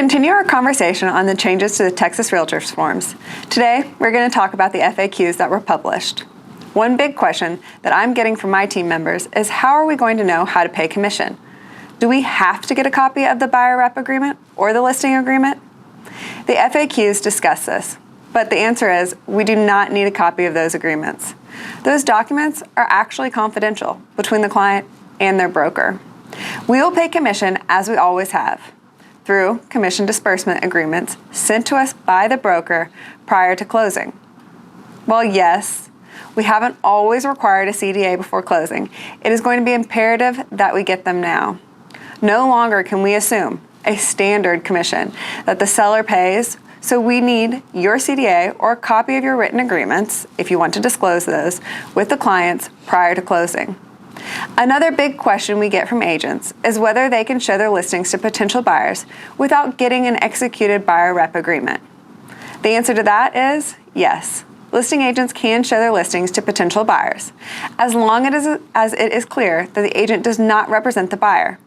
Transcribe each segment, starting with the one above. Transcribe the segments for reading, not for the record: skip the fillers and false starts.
continue our conversation on the changes to the Texas Realtors forms, today we're going to talk about the FAQs that were published. One big question that I'm getting from my team members is how are we going to know how to pay commission? Do we have to get a copy of the buyer rep agreement or the listing agreement? The FAQs discuss this, but the answer is we do not need a copy of those agreements. Those documents are actually confidential between the client and their broker. We will pay commission as we always have, through commission disbursement agreements sent to us by the broker prior to closing. While yes, we haven't always required a CDA before closing, it is going to be imperative that we get them now. No longer can we assume a standard commission that the seller pays, so we need your CDA or a copy of your written agreements, if you want to disclose those, with the clients prior to closing. Another big question we get from agents is whether they can show their listings to potential buyers without getting an executed buyer rep agreement. The answer to that is yes. Listing agents can show their listings to potential buyers, as long as it is clear that the agent does not represent the buyer.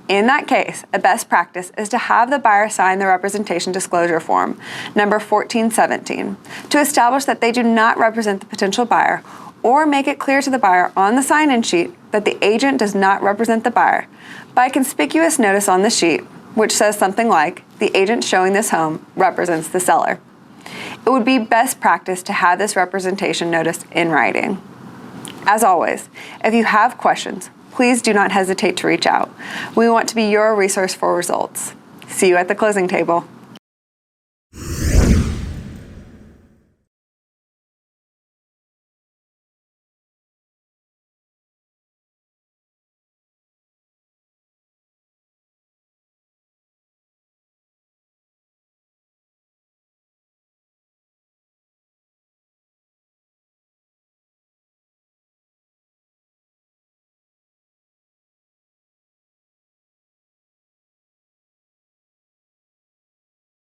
In that case, a best practice is to have the buyer sign the representation disclosure form, number 1417, to establish that they do not represent the potential buyer, or make it clear to the buyer on the sign-in sheet that the agent does not represent the buyer by a conspicuous notice on the sheet, which says something like, the agent showing this home represents the seller. It would be best practice to have this representation notice in writing. As always, if you have questions, please do not hesitate to reach out. We want to be your resource for results. See you at the closing table.